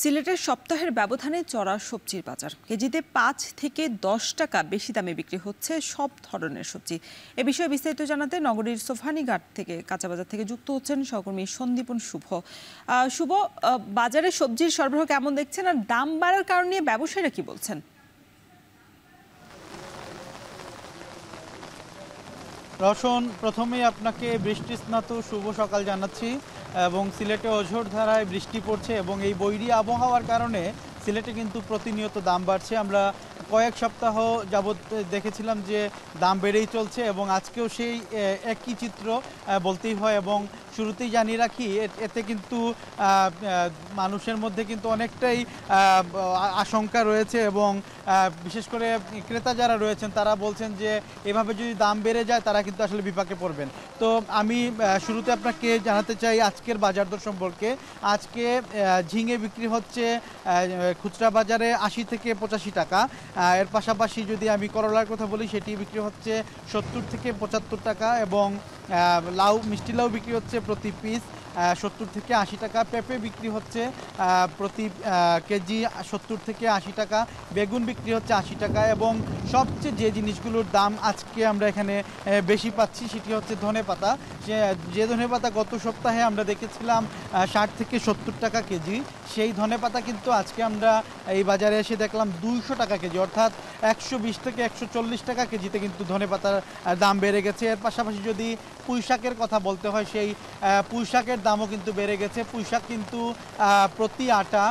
সিলেটের সপ্তাহের ব্যবধানে চড়া সবজির বাজার। কেজিতে ৫ থেকে ১০ টাকা বেশি দামে বিক্রি হচ্ছে সব ধরনের সবজি। এ বিষয়ে বিস্তারিত জানাতে নগরীর সোফানীঘাট থেকে কাঁচাবাজার থেকে যুক্ত হচ্ছেন সহকর্মী সন্দীপন শুভ। শুভ, বাজারে সবজির সরবরাহ কেমন দেখছেন, আর দাম বাড়ার কারণ নিয়ে ব্যবসায়ীরা কি বলছেন? রওশন, প্রথমেই আপনাকে বৃষ্টি স্নাত শুভ সকাল জানাচ্ছি। এবং সিলেটে অঝোর ধারায় বৃষ্টি পড়ছে এবং এই বৈরী আবহাওয়ার কারণে সিলেটে কিন্তু প্রতিনিয়ত দাম বাড়ছে। আমরা কয়েক সপ্তাহ যাবৎ দেখেছিলাম যে দাম বেড়েই চলছে এবং আজকেও সেই একই চিত্র বলতেই হয়। এবং শুরুতেই জানিয়ে রাখি, এতে কিন্তু মানুষের মধ্যে কিন্তু অনেকটাই আশঙ্কা রয়েছে এবং বিশেষ করে ক্রেতা যারা রয়েছেন তারা বলছেন যে এভাবে যদি দাম বেড়ে যায় তারা কিন্তু আসলে বিপাকে পড়বেন। তো আমি শুরুতে আপনাকে জানাতে চাই আজকের বাজার দর সম্পর্কে। আজকে ঝিঙে বিক্রি হচ্ছে খুচরা বাজারে ৮০ থেকে ৮৫ টাকা। এর পাশাপাশি যদি আমি করলার কথা বলি, সেটি বিক্রি হচ্ছে ৭০ থেকে ৭৫ টাকা এবং মিষ্টি লাউ বিক্রি হচ্ছে প্রতি পিস ৭০ থেকে ৮০ টাকা। পেঁপে বিক্রি হচ্ছে প্রতি কেজি ৭০ থেকে ৮০ টাকা। বেগুন বিক্রি হচ্ছে ৮০ টাকা এবং সবচেয়ে যে জিনিসগুলোর দাম আজকে আমরা এখানে বেশি পাচ্ছি সেটি হচ্ছে ধনেপাতা। যে ধনেপাতা গত সপ্তাহে আমরা দেখেছিলাম ৬০ থেকে ৭০ টাকা কেজি, সেই ধনেপাতা কিন্তু আজকে আমরা এই বাজারে এসে দেখলাম ২০০ টাকা কেজি, অর্থাৎ ১২০ থেকে ১৪০ টাকা কেজিতে কিন্তু ধনেপাতার দাম বেড়ে গেছে। এর পাশাপাশি যদি পুঁইশাকের কথা বলতে হয়, সেই পুঁইশাকের দামও কিন্তু বেড়ে গেছে। পুঁইশাক কিন্তু প্রতি আটা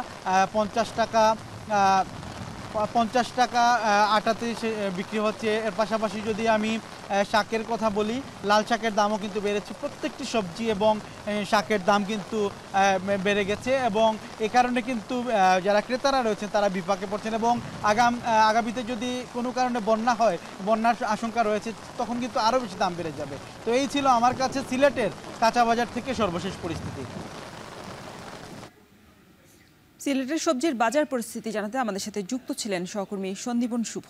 ৫০ টাকা আটাতে বিক্রি হচ্ছে। এর পাশাপাশি যদি আমি শাকের কথা বলি, লাল শাকের দামও কিন্তু বেড়েছে। প্রত্যেকটি সবজি এবং শাকের দাম কিন্তু বেড়ে গেছে এবং এ কারণে কিন্তু যারা ক্রেতারা রয়েছেন তারা বিপাকে পড়ছেন এবং আগামীতে যদি কোনো কারণে বন্যা হয়, বন্যার আশঙ্কা রয়েছে, তখন কিন্তু আরও বেশি দাম বেড়ে যাবে। তো এই ছিল আমার কাছে সিলেটের কাঁচা বাজার থেকে সর্বশেষ পরিস্থিতি। সিলেটের সবজির বাজার পরিস্থিতি জানাতে আমাদের সাথে যুক্ত ছিলেন সহকর্মী সন্দীপন শুভ।